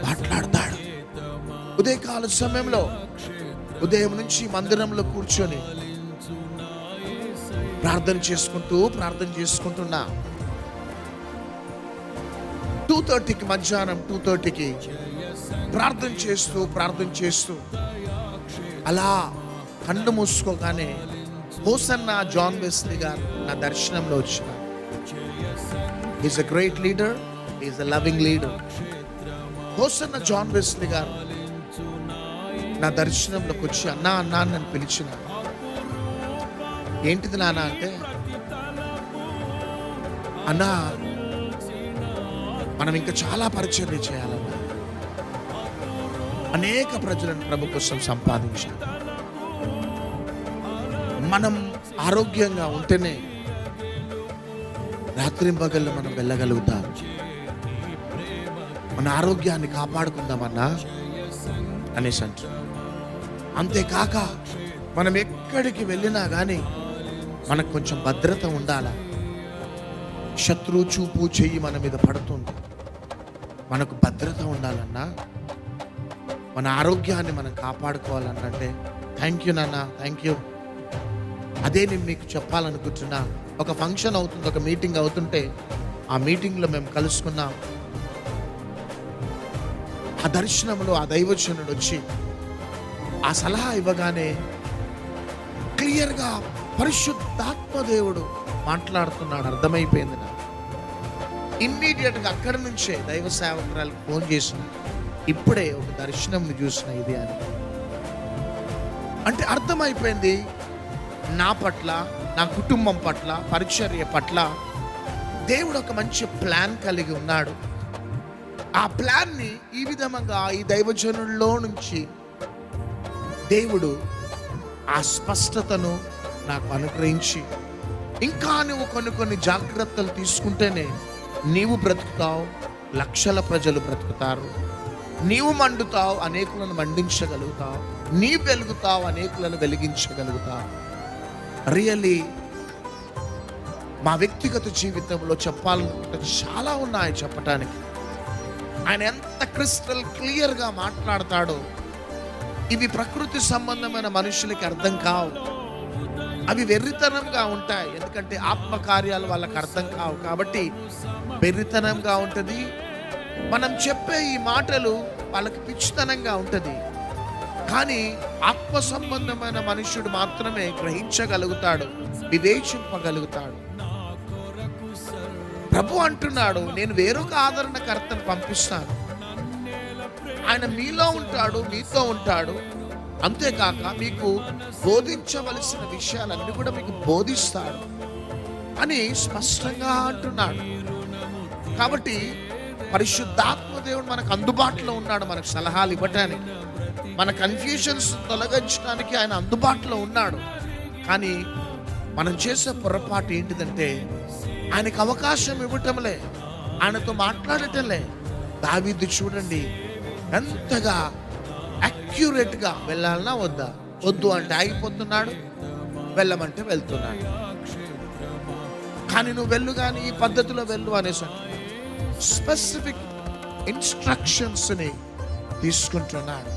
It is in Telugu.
మాట్లాడతాడు. ఉదయకాల సమయంలో ఉదయం నుంచి మందిరంలో కూర్చొని ప్రార్థన చేసుకుంటున్నా 2:30కి మధ్యాహ్నం 2:30కి ప్రార్థన చేస్తూ అలా కళ్ళు మూసుకోగానే హోసన్న జాన్ వెస్లీ గారు నా దర్శనంలో వచ్చిన. Is a great leader, is a loving leader. Hosanna John Wesley గారు నా దర్శనంలోకి వచ్చి అన్నా నన్ను పిలిచిన. ఏంటిది నాన్న అంటే, అన్నా మనం ఇంకా చాలా పరిచర్య చేయాలన్నా, అనేక ప్రజలను ప్రభు కోసం సంపాదించాలి. మనం ఆరోగ్యంగా ఉంటేనే రాత్రింబగళ్ళు మనం వెళ్ళగలుగుతాం. మన ఆరోగ్యాన్ని కాపాడుకుందామన్నా అనేసి అంటారు. అంతేకాక మనం ఎక్కడికి వెళ్ళినా కానీ మనకు కొంచెం భద్రత ఉండాలా. శత్రువు చూపు చెయ్యి మన మీద పడుతుంది, మనకు భద్రత ఉండాలన్నా, మన ఆరోగ్యాన్ని మనం కాపాడుకోవాలన్నంటే థ్యాంక్ యూ నాన్న, థ్యాంక్ యూ. అదే నేను మీకు చెప్పాలనుకుంటున్నా. ఒక ఫంక్షన్ అవుతుంది, ఒక మీటింగ్ అవుతుంటే ఆ మీటింగ్లో మేము కలుసుకున్నాం. ఆ దర్శనంలో ఆ దైవజనుడు వచ్చి ఆ సలహా ఇవ్వగానే క్లియర్గా పరిశుద్ధాత్మ దేవుడు మాట్లాడుతున్నాడు అర్థమైపోయింది నాకు. ఇమ్మీడియట్గా అక్కడి నుంచే దైవ సేవకురాలకు ఫోన్ చేసిన, ఇప్పుడే ఒక దర్శనం చూసిన ఇది అని. అంటే అర్థమైపోయింది, నా పట్ల, నా కుటుంబం పట్ల, పరిచర్య పట్ల దేవుడు ఒక మంచి ప్లాన్ కలిగి ఉన్నాడు. ఆ ప్లాన్ని ఈ విధంగా ఈ దైవజనుల్లో నుంచి దేవుడు ఆ స్పష్టతను నాకు అనుగ్రహించి, ఇంకా నువ్వు కొన్ని జాగ్రత్తలు తీసుకుంటేనే నీవు బ్రతుకుతావు, లక్షల ప్రజలు బ్రతుకుతారు. నీవు మండుతావు, అనేకులను మండించగలుగుతావు. నీవు వెలుగుతావు, అనేకులను వెలిగించగలుగుతావు. రియల్లీ మా వ్యక్తిగత జీవితంలో చెప్పాలనుకుంటే చాలా ఉన్నాయి చెప్పటానికి. ఆయన ఎంత క్రిస్టల్ క్లియర్గా మాట్లాడతాడో. ఇవి ప్రకృతి సంబంధమైన మనుషులకి అర్థం కావు, అవి వెర్రితనంగా ఉంటాయి. ఎందుకంటే ఆత్మకార్యాలు వాళ్ళకి అర్థం కావు కాబట్టి వెర్రితనంగా ఉంటుంది. మనం చెప్పే ఈ మాటలు వాళ్ళకి పిచ్చితనంగా ఉంటుంది. కానీ ఆత్మ సంబంధమైన మనుష్యుడు మాత్రమే గ్రహించగలుగుతాడు, వివేచింపగలుగుతాడు. ప్రభు అంటున్నాడు, నేను వేరొక ఆదరణకర్తను పంపిస్తాను. ఆయన మీలో ఉంటాడు, మీతో ఉంటాడు. అంతేకాక మీకు బోధించవలసిన విషయాలన్నీ కూడా మీకు బోధిస్తాడు అని స్పష్టంగా అంటున్నాడు. కాబట్టి పరిశుద్ధాత్మ దేవుడు మనకు అందుబాటులో ఉన్నాడు, మనకు సలహాలు ఇవ్వటానికి, మన కన్ఫ్యూషన్స్ తొలగించడానికి ఆయన అందుబాటులో ఉన్నాడు. కానీ మనం చేసే పొరపాటు ఏంటిదంటే ఆయనకు అవకాశం ఇవ్వటంలే, ఆయనతో మాట్లాడటంలే. దావీదు చూడండి ఎంతగా అక్యురేట్గా వెళ్ళాలన్నా వద్దా, వద్దు అంటే ఆగిపోతున్నాడు, వెళ్ళమంటే వెళ్తున్నాడు. కానీ నువ్వు వెళ్ళు, కానీ ఈ పద్ధతిలో వెళ్ళు అనేసి స్పెసిఫిక్ ఇన్స్ట్రక్షన్స్ని తీసుకుంటున్నాడు.